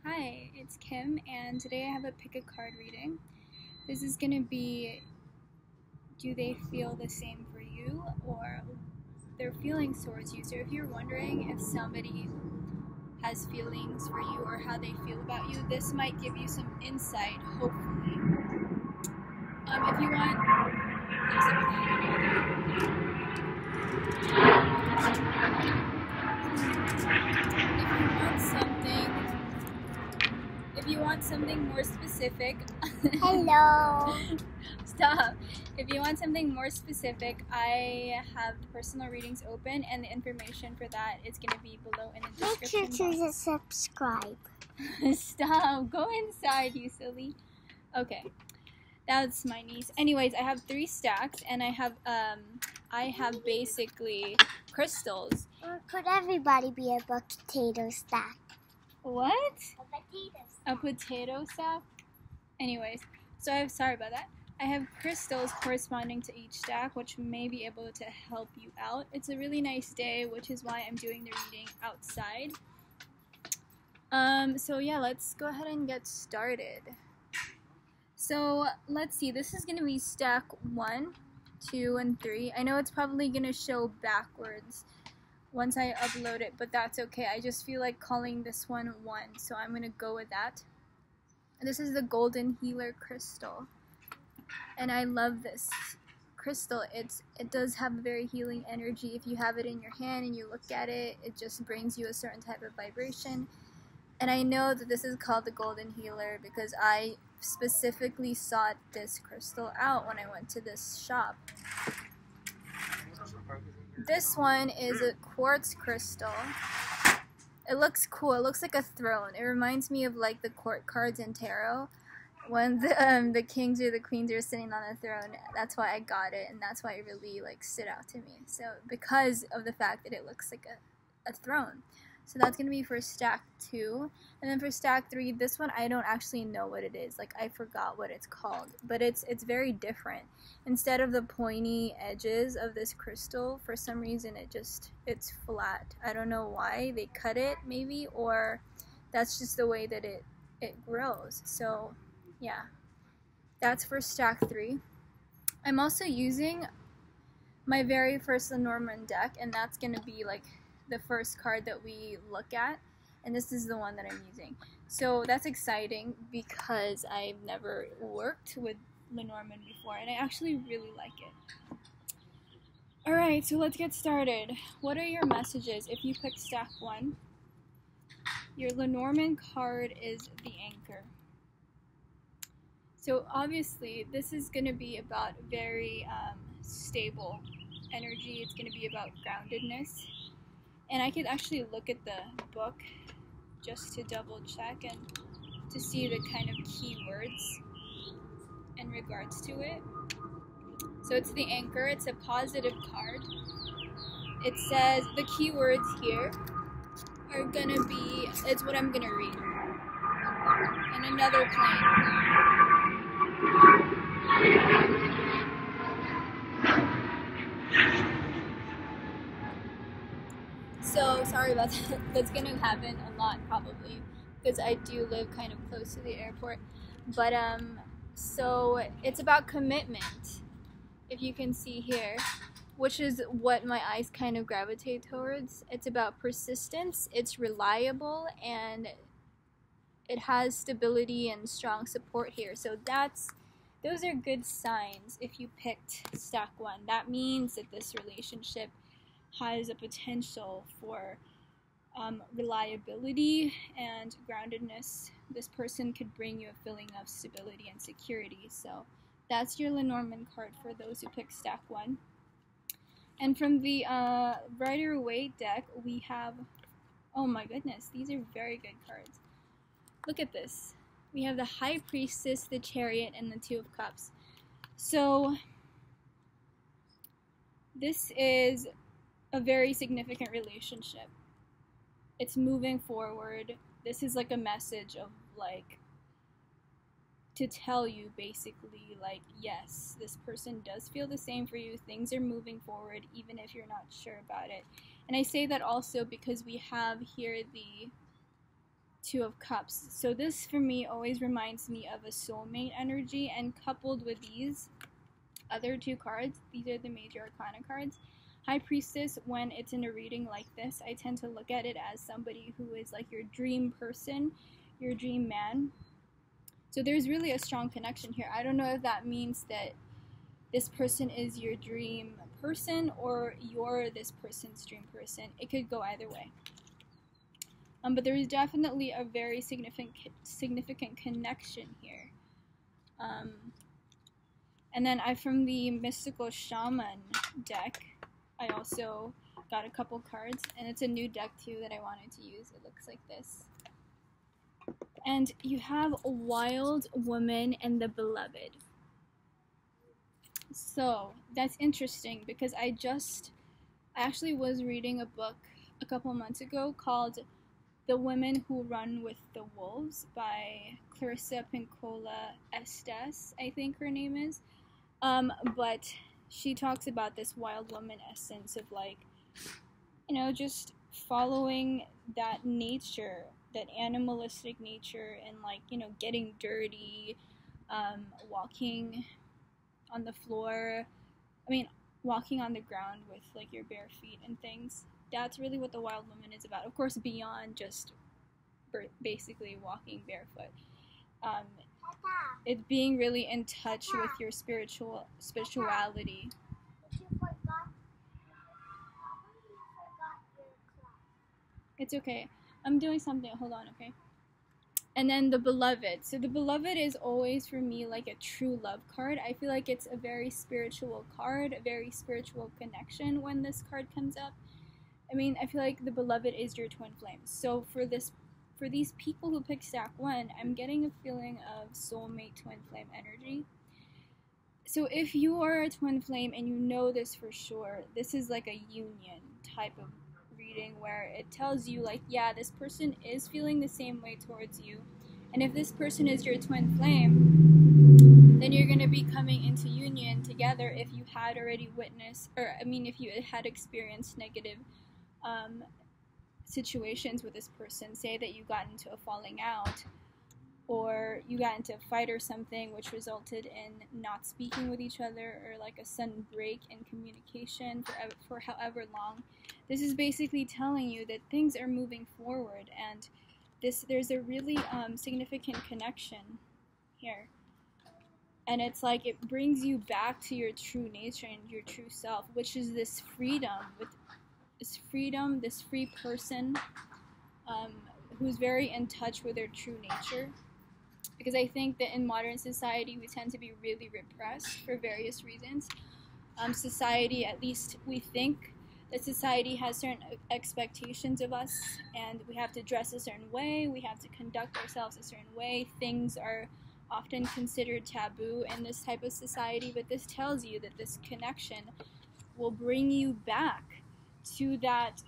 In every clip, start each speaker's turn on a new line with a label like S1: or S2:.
S1: Hi, it's Kim, and today I have a pick a card reading. This is going to be, do they feel the same for you or their feelings towards you? So if you're wondering if somebody has feelings for you or how they feel about you, this might give you some insight, hopefully. If you want, there's a if you want something more specific,
S2: Hello.
S1: stop. If you want something more specific, I have personal readings open, and the information for that is going to be below in the
S2: Make sure
S1: description
S2: to subscribe.
S1: box. Stop. Go inside, you silly. Okay. That's my niece. Anyways, I have 3 stacks, and I have basically crystals.
S2: Or could everybody be a potato stack?
S1: What?
S2: A potato stack.
S1: A potato stack? Anyways, so sorry about that. I have crystals corresponding to each stack, which may be able to help you out. It's a really nice day, which is why I'm doing the reading outside. So yeah, let's go ahead and get started. So let's see, this is going to be stack 1, 2, and 3. I know it's probably going to show backwards once I upload it, but that's okay. I just feel like calling this one 1, so I'm going to go with that. And this is the Golden Healer Crystal. And I love this crystal. It does have a very healing energy. If you have it in your hand and you look at it, it just brings you a certain type of vibration. And I know that this is called the Golden Healer because I specifically sought this crystal out when I went to this shop. This one is a quartz crystal. It looks cool. It looks like a throne. It reminds me of like the court cards in tarot when the kings or the queens are sitting on a throne. That's why I got it, and that's why it really like stood out to me. So because of the fact that it looks like a throne. So that's going to be for stack 2. And then for stack 3, this one I don't actually know what it is. Like I forgot what it's called. But it's very different. Instead of the pointy edges of this crystal, for some reason it's flat. I don't know why. They cut it maybe, or that's just the way that it grows. So yeah. That's for stack 3. I'm also using my very first Lenormand deck, and that's going to be like the first card that we look at, and this is the one that I'm using. So that's exciting because I've never worked with Lenormand before, and I actually really like it. Alright, so let's get started. What are your messages? If you pick stack 1, your Lenormand card is the Anchor. So obviously this is going to be about very stable energy. It's going to be about groundedness. And I could actually look at the book just to double check and to see the kind of keywords in regards to it. So it's the Anchor. It's a positive card. It says the keywords here are gonna be, it's what I'm gonna read. And another plane. So sorry about that. That's gonna happen a lot probably because I do live kind of close to the airport. But so it's about commitment, if you can see here, which is what my eyes kind of gravitate towards. It's about persistence, it's reliable, and it has stability and strong support here. So those are good signs if you picked stack 1. That means that this relationship has a potential for reliability and groundedness. This person could bring you a feeling of stability and security. So that's your Lenormand card for those who pick stack 1. And from the Rider-Waite deck, we have, oh my goodness, these are very good cards. Look at this. We have the High Priestess, the Chariot, and the Two of Cups. So this is a very significant relationship. It's moving forward. This is like a message of like to tell you basically like, yes, this person does feel the same for you. Things are moving forward even if you're not sure about it. And I say that also because we have here the Two of Cups. So this for me always reminds me of a soulmate energy, and coupled with these other two cards, these are the major arcana cards. High Priestess, when it's in a reading like this, I tend to look at it as somebody who is like your dream person, your dream man. So there's really a strong connection here. I don't know if that means that this person is your dream person or you're this person's dream person. It could go either way. But there is definitely a very significant connection here. And then from the Mystical Shaman deck, I also got a couple cards, and it's a new deck too that I wanted to use. It looks like this. And you have a Wild Woman and the Beloved. So that's interesting because I actually was reading a book a couple months ago called The Women Who Run with the Wolves by Clarissa Pinkola Estes, I think her name is. But she talks about this wild woman essence of like, you know, just following that nature, that animalistic nature, and like, you know, getting dirty, walking on the floor, walking on the ground with like your bare feet and things. That's really what the wild woman is about. Of course, beyond just basically walking barefoot. It's being really in touch with your spirituality. It's okay. I'm doing something. Hold on, okay? And then the Beloved. So the Beloved is always for me like a true love card. I feel like it's a very spiritual card, a very spiritual connection when this card comes up. I mean, I feel like the Beloved is your twin flame. So for these people who pick stack 1, I'm getting a feeling of soulmate twin flame energy. So if you are a twin flame and you know this for sure, this is like a union type of reading where it tells you like, yeah, this person is feeling the same way towards you. And if this person is your twin flame, then you're going to be coming into union together if you had already witnessed, if you had experienced negative situations with this person. Say that you got into a falling out, or you got into a fight or something which resulted in not speaking with each other, or like a sudden break in communication for however long. This is basically telling you that things are moving forward, and there's a really significant connection here. And it's like it brings you back to your true nature and your true self, which is this freedom, this free person who's very in touch with their true nature. Because I think that in modern society we tend to be really repressed for various reasons. Society, at least we think that society has certain expectations of us, and we have to dress a certain way, we have to conduct ourselves a certain way. Things are often considered taboo in this type of society, but this tells you that this connection will bring you back to that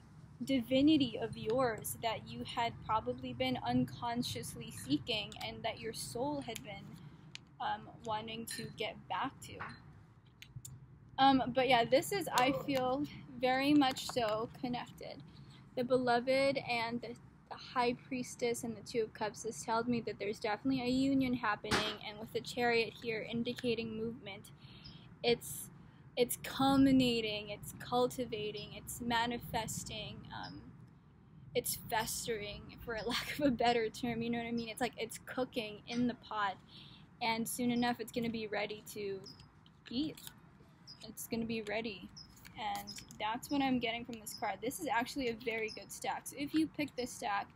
S1: divinity of yours that you had probably been unconsciously seeking, and that your soul had been wanting to get back to. But yeah, this is, I feel, very much so connected. The Beloved and the High Priestess and the Two of Cups, this tells me that there's definitely a union happening, and with the Chariot here indicating movement, it's culminating, it's cultivating, it's manifesting, it's festering, for a lack of a better term, you know what I mean? It's like it's cooking in the pot, and soon enough it's going to be ready to eat. It's going to be ready, and that's what I'm getting from this card. This is actually a very good stack. So if you pick this stack,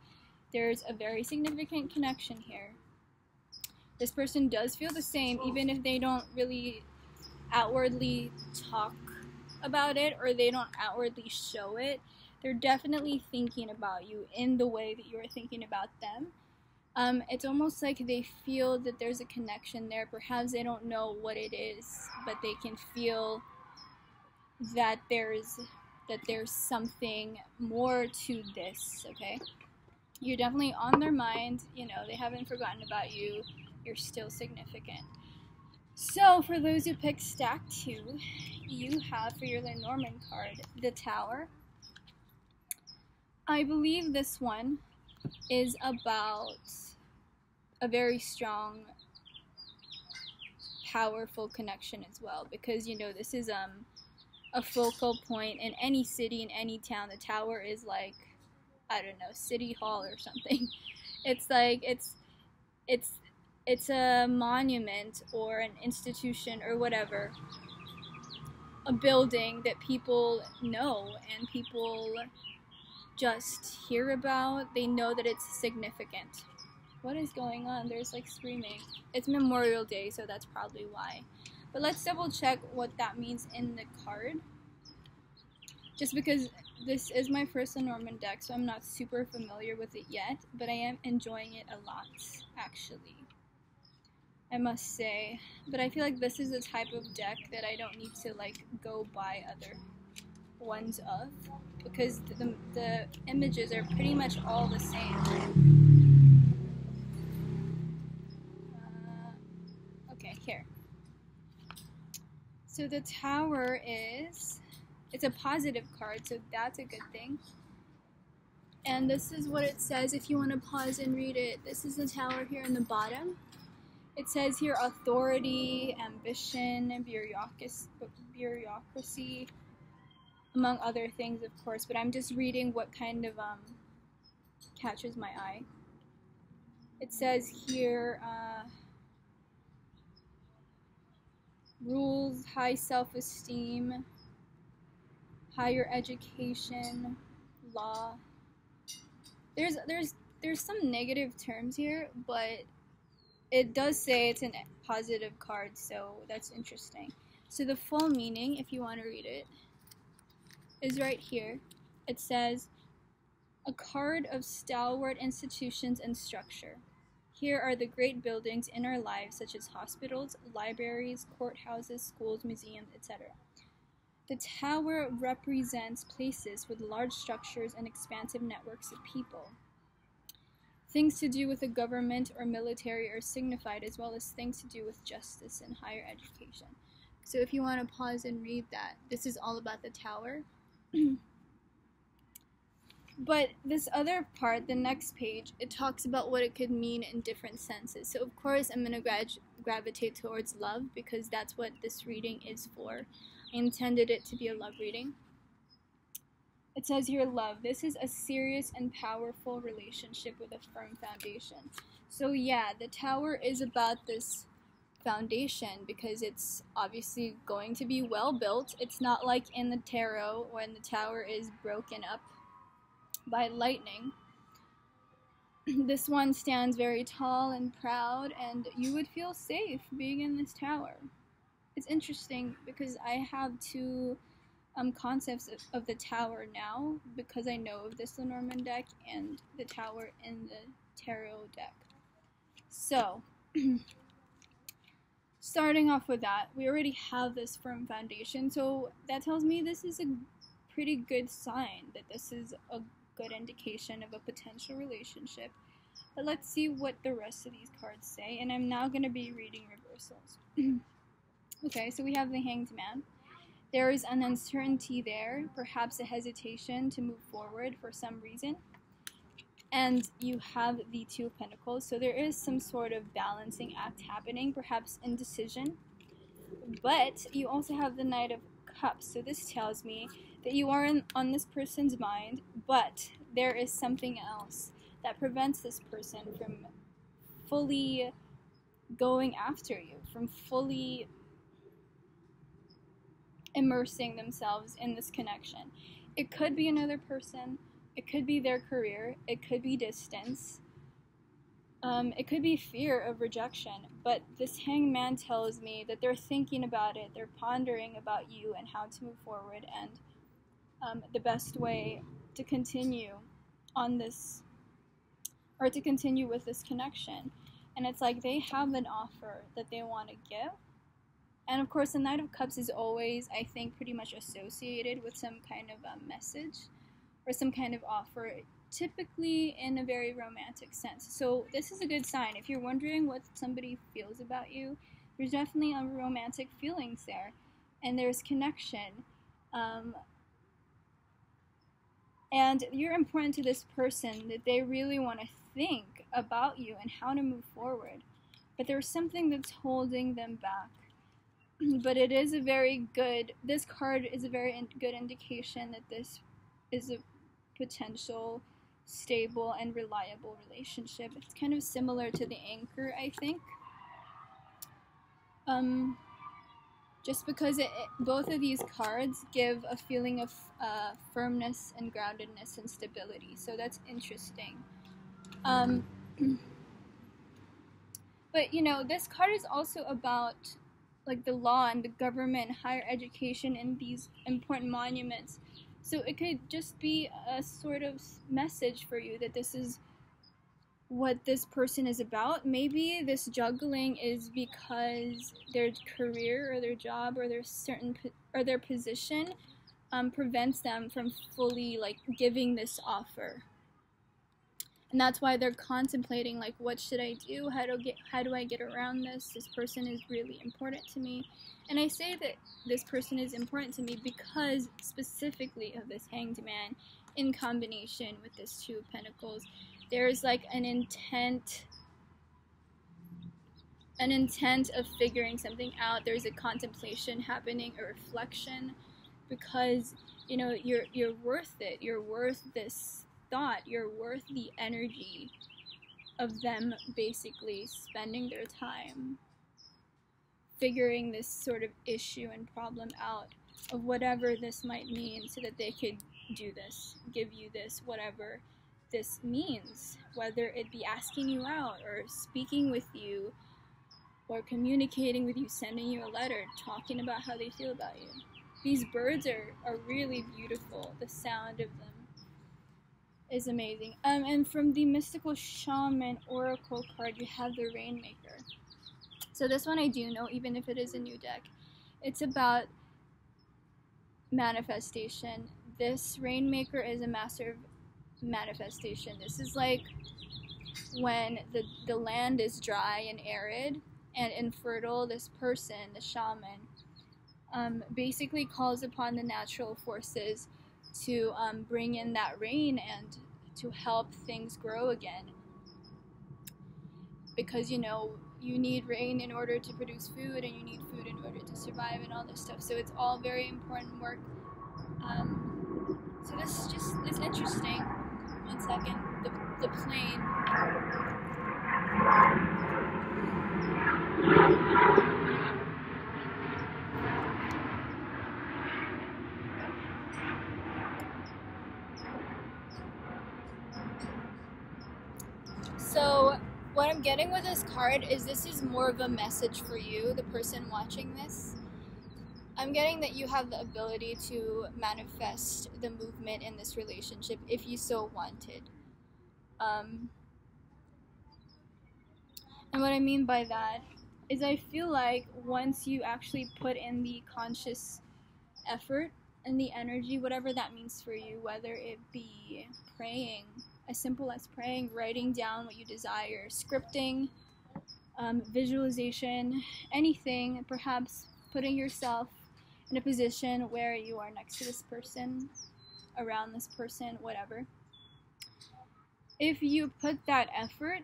S1: there's a very significant connection here. This person does feel the same, even if they don't really outwardly talk about it, or they don't outwardly show it. They're definitely thinking about you in the way that you're thinking about them. It's almost like they feel that there's a connection there. Perhaps they don't know what it is, but they can feel that there's something more to this, okay? You're definitely on their mind, you know, they haven't forgotten about you, you're still significant. So, for those who picked stack 2, you have for your Lenormand card, the Tower. I believe this one is about a very strong, powerful connection as well, because you know this is a focal point in any city, in any town. The tower is like, I don't know, city hall or something. It's like it's a monument or an institution or whatever, a building that people know and people just hear about. They know that it's significant. What is going on? There's like screaming. It's Memorial Day, so that's probably why. But let's double check what that means in the card. Just because this is my first Lenormand deck, so I'm not super familiar with it yet, but I am enjoying it a lot, actually, I must say. But I feel like this is the type of deck that I don't need to like go buy other ones of, because the images are pretty much all the same. Okay, here. So the Tower is, it's a positive card, so that's a good thing. And this is what it says if you want to pause and read it. This is the Tower here in the bottom. It says here authority, ambition, bureaucracy, among other things, of course, but I'm just reading what kind of catches my eye. It says here rules, high self-esteem, higher education, law. There's some negative terms here, but it does say it's a positive card, so that's interesting. So the full meaning, if you want to read it, is right here. It says, a card of stalwart institutions and structure. Here are the great buildings in our lives, such as hospitals, libraries, courthouses, schools, museums, etc. The Tower represents places with large structures and expansive networks of people. Things to do with the government or military are signified, as well as things to do with justice and higher education. So if you want to pause and read that, this is all about the Tower. But this other part, the next page, it talks about what it could mean in different senses. So of course I'm going to gravitate towards love, because that's what this reading is for. I intended it to be a love reading. It says here, love. This is a serious and powerful relationship with a firm foundation. So yeah, the Tower is about this foundation, because it's obviously going to be well built. It's not like in the tarot when the Tower is broken up by lightning. This one stands very tall and proud, and you would feel safe being in this Tower. It's interesting because I have two concepts of the Tower now, because I know of this Lenormand deck and the Tower in the tarot deck. So starting off with that, we already have this firm foundation, so that tells me this is a pretty good sign, that this is a good indication of a potential relationship. But let's see what the rest of these cards say, and I'm now going to be reading reversals. Okay, so we have the Hanged Man. There is an uncertainty there, perhaps a hesitation to move forward for some reason. And you have the Two of Pentacles, so there is some sort of balancing act happening, perhaps indecision. But you also have the Knight of Cups, so this tells me that you are on this person's mind, but there is something else that prevents this person from fully going after you, from fully immersing themselves in this connection. It could be another person, it could be their career, it could be distance, it could be fear of rejection, but this Hanged Man tells me that they're thinking about it, they're pondering about you and how to move forward, and the best way to continue on this, or to continue with this connection. And it's like they have an offer that they want to give. And of course, the Knight of Cups is always, I think, pretty much associated with some kind of a message or some kind of offer, typically in a very romantic sense. So this is a good sign. If you're wondering what somebody feels about you, there's definitely a romantic feelings there, and there's connection. And you're important to this person, that they really want to think about you and how to move forward. But there's something that's holding them back. But it is a very good, this card is a very good indication that this is a potential stable and reliable relationship. It's kind of similar to the Anchor, I think. Just because both of these cards give a feeling of firmness and groundedness and stability, so that's interesting. But you know, this card is also about like the law and the government, higher education, and these important monuments. So it could just be a sort of message for you that this is what this person is about. Maybe this juggling is because their career or their job or their position prevents them from fully like giving this offer. And that's why they're contemplating, like, what should I do? How do I get around this? This person is really important to me. And I say that this person is important to me because specifically of this Hanged Man in combination with this Two of Pentacles. There's like an intent of figuring something out. There's a contemplation happening, a reflection, because, you know, you're worth it. You're worth this thought. You're worth the energy of them basically spending their time figuring this sort of issue and problem out of whatever this might mean, so that they could do this, give you this, whatever this means, whether it be asking you out or speaking with you or communicating with you, sending you a letter, talking about how they feel about you. These birds are really beautiful. The sound of them is amazing. And from the Mystical Shaman Oracle card, you have the Rainmaker. So this one I do know, even if it is a new deck. It's about manifestation. This Rainmaker is a master of manifestation. This is like when the land is dry and arid and infertile. This person, the shaman, basically calls upon the natural forces to bring in that rain and to help things grow again. Because, you know, you need rain in order to produce food, and you need food in order to survive, and all this stuff. So it's all very important work. So this is interesting. One second. The plane. So what I'm getting with this card is this is more of a message for you, the person watching this. I'm getting that you have the ability to manifest the movement in this relationship if you so wanted. And what I mean by that is I feel like once you actually put in the conscious effort and the energy, whatever that means for you, whether it be praying, as simple as praying, writing down what you desire, scripting, visualization, anything, perhaps putting yourself in a position where you are next to this person, around this person, whatever. If you put that effort,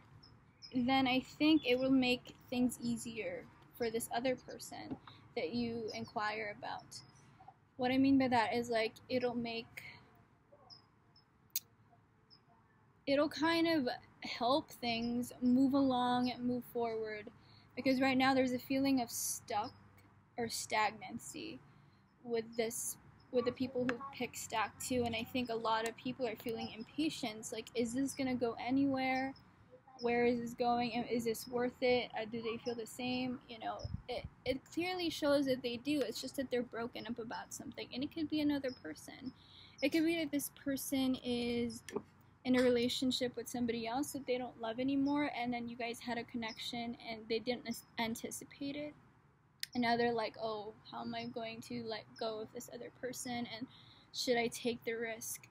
S1: then I think it will make things easier for this other person that you inquire about. What I mean by that is, like, it'll kind of help things move along and move forward, because right now there's a feeling of stuck or stagnancy with the people who pick stack 2, and I think a lot of people are feeling impatience, like, is this gonna go anywhere? Where is this going? Is this worth it? Do they feel the same? You know, it clearly shows that they do. It's just that they're broken up about something, and it could be another person. It could be that this person is in a relationship with somebody else that they don't love anymore, and then you guys had a connection and they didn't anticipate it, and now they're like, oh, how am I going to let go of this other person, and should I take the risk,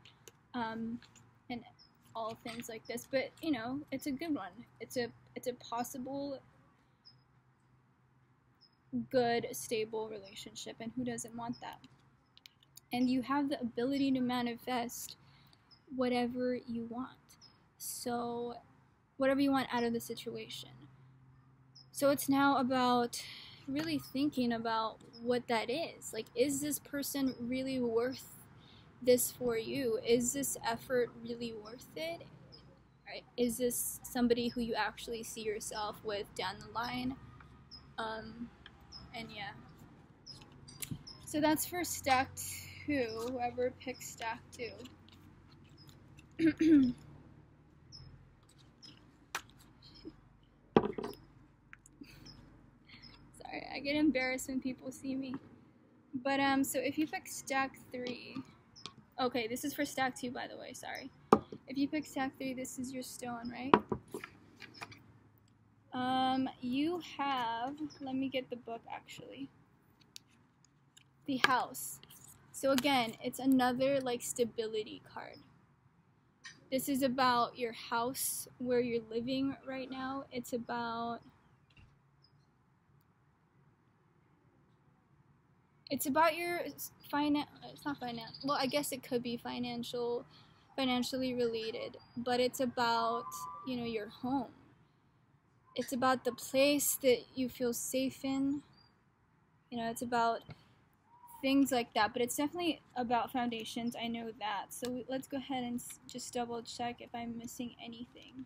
S1: and all things like this. But, you know, it's a good one. It's a possible good, stable relationship, and who doesn't want that? And you have the ability to manifest whatever you want. So whatever you want out of the situation. So it's now about really thinking about what that is. Like, is this person really worth this for you? Is this effort really worth it? Right? Is this somebody who you actually see yourself with down the line? And yeah. So that's for stack 2, whoever picks stack 2. Sorry, I get embarrassed when people see me. But so if you pick stack 3, okay, this is for stack 2, by the way, sorry. If you pick stack 3, this is your stone, right? You have, let me get the book actually. The house. So again, it's another like stability card. This is about your house where you're living right now. It's about your it's not finance. Well, I guess it could be financially related, but it's about, you know, your home. It's about the place that you feel safe in. You know, it's about things like that, but it's definitely about foundations. I know that. So let's go ahead and just double check if I'm missing anything.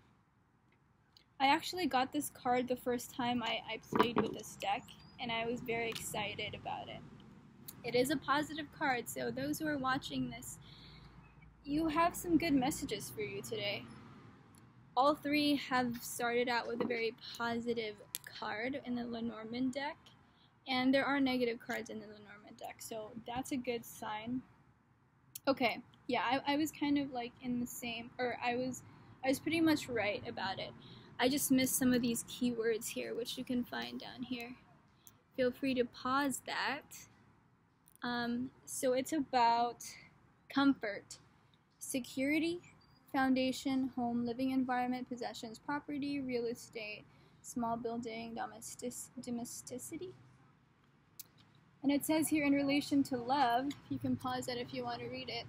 S1: I actually got this card the first time I played with this deck, and I was very excited about it. It is a positive card, so those who are watching this, you have some good messages for you today. All 3 have started out with a very positive card in the Lenormand deck, and there are negative cards in the Lenormand deck, so that's a good sign. Okay, yeah, I was kind of like in the same, or I was pretty much right about it. I just missed some of these keywords here, which you can find down here. Feel free to pause that. So it's about comfort, security, foundation, home, living environment, possessions, property, real estate, small building, domesticity. And it says here in relation to love, you can pause that if you want to read it.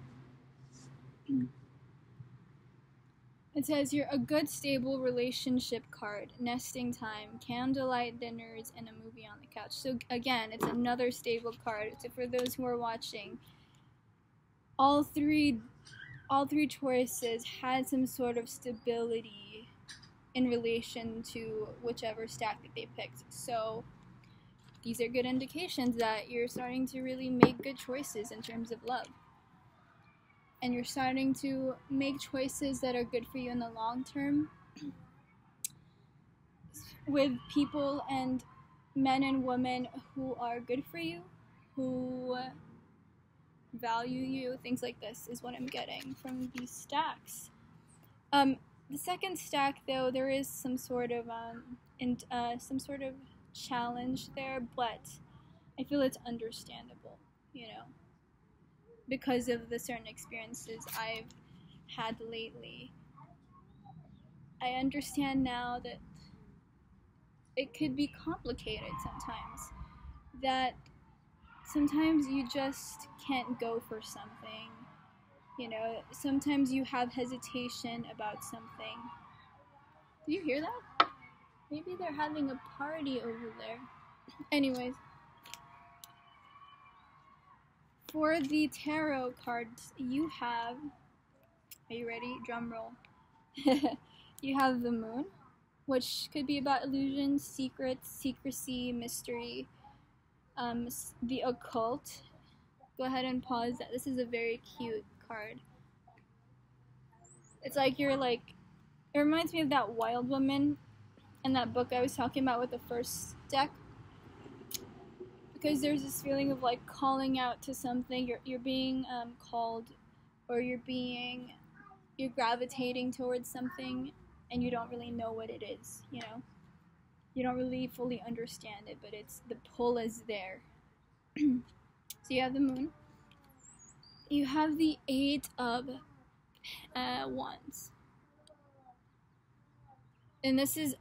S1: It says here, a good stable relationship card, nesting time, candlelight dinners, and a movie on the couch. So again, it's another stable card. So for those who are watching, all three choices had some sort of stability in relation to whichever stack that they picked. So these are good indications that you're starting to really make good choices in terms of love. And you're starting to make choices that are good for you in the long term with people and men and women who are good for you, who value you. Things like this is what I'm getting from these stacks. The second stack, though, there is some sort of challenge there, but I feel it's understandable, you know, because of the certain experiences I've had lately. I understand now that it could be complicated sometimes, that sometimes you just can't go for something, you know, sometimes you have hesitation about something. Do you hear that? Maybe they're having a party over there. Anyways, for the tarot cards, you have, are you ready? Drum roll. You have the moon, which could be about illusions, secrets, secrecy, mystery, the occult. Go ahead and pause that. This is a very cute card. It's like you're like, it reminds me of that wild woman in that book I was talking about with the first deck. Because there's this feeling of like calling out to something. You're being called, or you're gravitating towards something, and you don't really know what it is, you know? You don't really fully understand it, but it's, the pull is there. So you have the moon. You have the 8 of Wands. And this is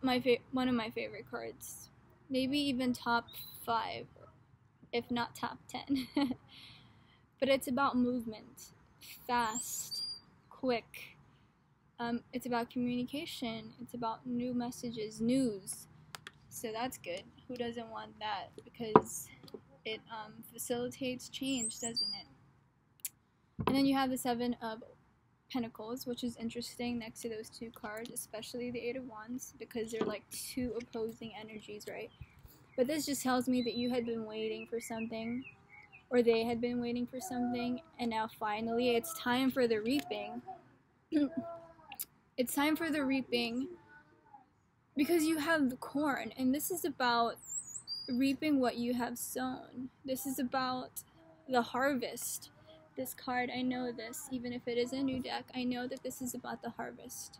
S1: one of my favorite cards. Maybe even top 5, if not top 10. But it's about movement. Fast, quick. It's about communication. It's about new messages, news. So that's good. Who doesn't want that? Because it facilitates change, doesn't it? And then you have the Seven of Pentacles, which is interesting next to those two cards, especially the Eight of Wands, because they're like two opposing energies, right? But this just tells me that you had been waiting for something, or they had been waiting for something, and now finally it's time for the reaping. It's time for the reaping because you have the corn, and this is about reaping what you have sown. This is about the harvest. This card, I know this, even if it is a new deck, I know that this is about the harvest.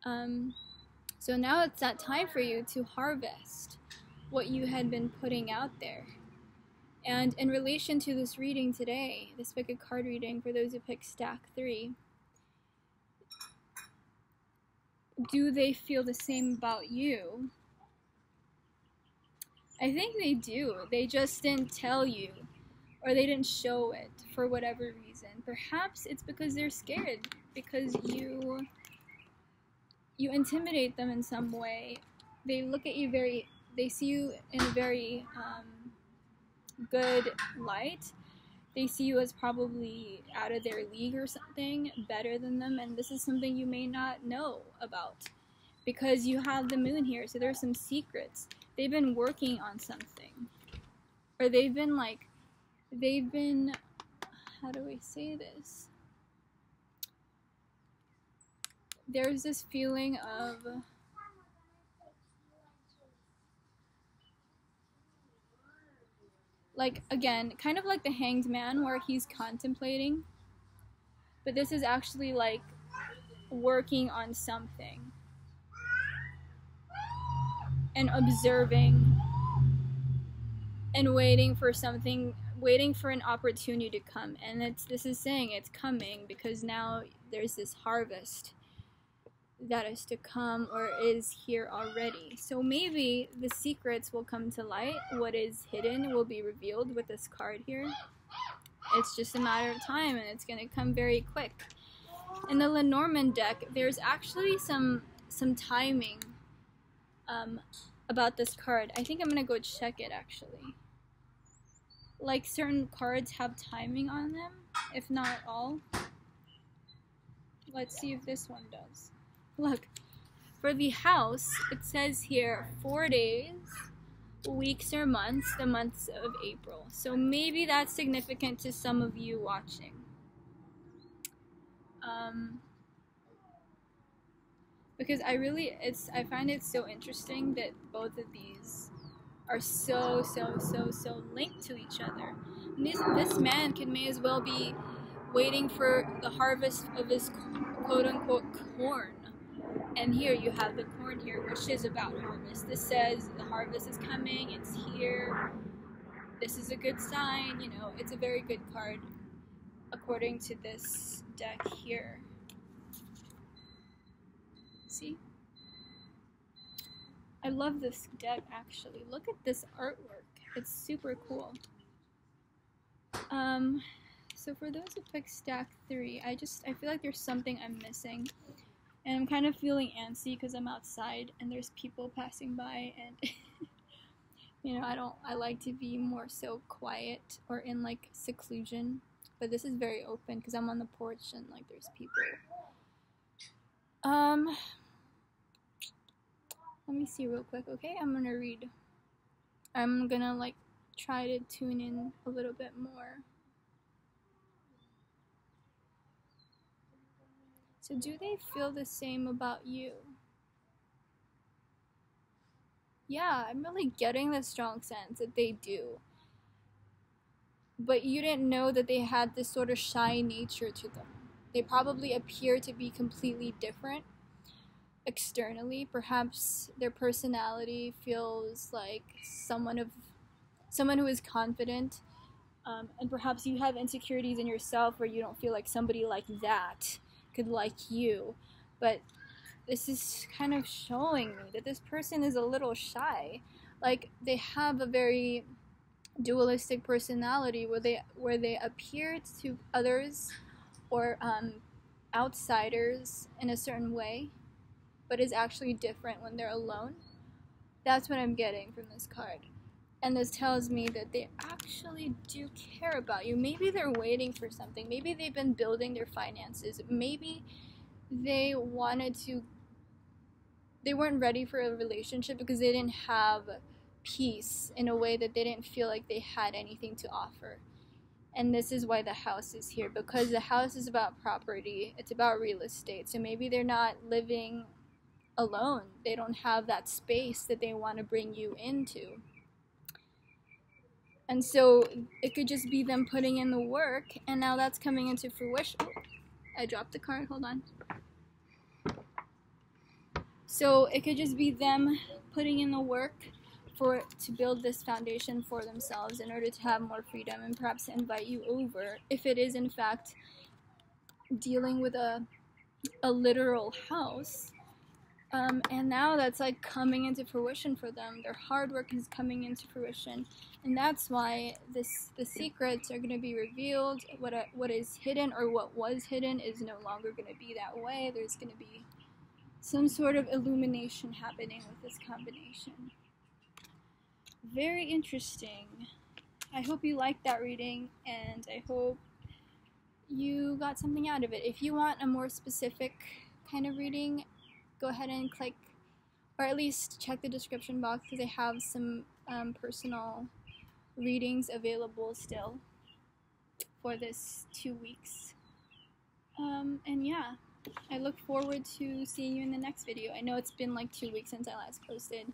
S1: So now it's that time for you to harvest what you had been putting out there. And in relation to this reading today, this pick a card reading for those who pick stack 3, do they feel the same about you? I think they do. They just didn't tell you, or they didn't show it for whatever reason. Perhaps it's because they're scared, because you intimidate them in some way. They look at you they see you in a very good light. They see you as probably out of their league or something, better than them, and this is something you may not know about because you have the moon here, so there's some secrets. They've been working on something, or they've been, how do I say this? There's this feeling of like, again, kind of like the Hanged Man, where he's contemplating, but this is actually like working on something and observing and waiting for something, waiting for an opportunity to come. And this is saying it's coming because now there's this harvest that is to come, or is here already. So maybe the secrets will come to light. What is hidden will be revealed with this card here. It's just a matter of time, and it's going to come very quick. In the Lenormand deck, there's actually some timing about this card. I think I'm going to go check it, actually. Like, certain cards have timing on them, if not all. Let's see if this one does. Look, for the house, it says here 4 days, weeks, or months, the months of April. So maybe that's significant to some of you watching. Because I find it so interesting that both of these are so linked to each other. And this man may as well be waiting for the harvest of his quote-unquote corn. And here you have the corn here, which is about harvest. This says the harvest is coming, it's here. This is a good sign, you know, it's a very good card according to this deck here. See? I love this deck, actually. Look at this artwork. It's super cool. So for those who pick stack 3, I feel like there's something I'm missing. And I'm kind of feeling antsy because I'm outside and there's people passing by, and you know, I like to be more so quiet or in like seclusion. But this is very open because I'm on the porch and like there's people. Let me see real quick, okay? I'm gonna read. I'm gonna like try to tune in a little bit more. So do they feel the same about you? Yeah, I'm really getting the strong sense that they do. But you didn't know that they had this sort of shy nature to them. They probably appear to be completely different externally. Perhaps their personality feels like someone who is confident, and perhaps you have insecurities in yourself where you don't feel like somebody like that could like you. But this is kind of showing me that this person is a little shy. Like, they have a very dualistic personality where they appear to others, or outsiders in a certain way, but is actually different when they're alone. That's what I'm getting from this card. And this tells me that they actually do care about you. Maybe they're waiting for something. Maybe they've been building their finances. Maybe they weren't ready for a relationship because they didn't have peace in a way that they didn't feel like they had anything to offer. And this is why the house is here, because the house is about property. It's about real estate. So maybe they're not living alone. They don't have that space that they want to bring you into. And so it could just be them putting in the work, and now that's coming into fruition. Oh, I dropped the card, hold on. So it could just be them putting in the work to build this foundation for themselves in order to have more freedom, and perhaps invite you over if it is in fact dealing with a literal house. And now that's like coming into fruition for them. Their hard work is coming into fruition, and that's why the secrets are going to be revealed. What is hidden, or what was hidden, is no longer going to be that way. There's going to be some sort of illumination happening with this combination. Very interesting. I hope you liked that reading, and I hope you got something out of it. If you want a more specific kind of reading, go ahead and click, or at least check the description box, because I have some personal readings available still for this 2 weeks. And yeah, I look forward to seeing you in the next video. I know it's been like 2 weeks since I last posted.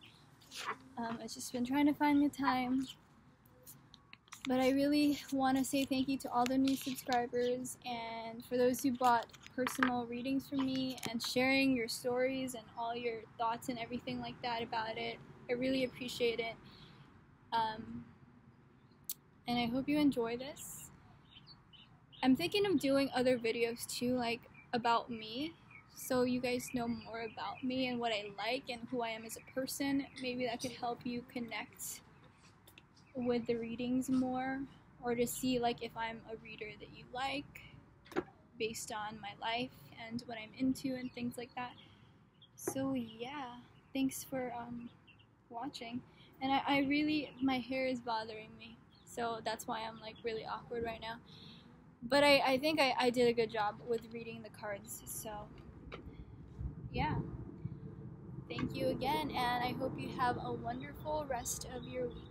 S1: I've just been trying to find the time. But I really want to say thank you to all the new subscribers, and for those who bought personal readings from me and sharing your stories and all your thoughts and everything like that about it. I really appreciate it. And I hope you enjoy this. I'm thinking of doing other videos too, like about me, so you guys know more about me and what I like and who I am as a person. Maybe that could help you connect with the readings more, or to see like if I'm a reader that you like based on my life and what I'm into and things like that. So yeah, thanks for watching. And I really, my hair is bothering me, so that's why I'm like really awkward right now. But I think I did a good job with reading the cards. So yeah, thank you again, and I hope you have a wonderful rest of your week.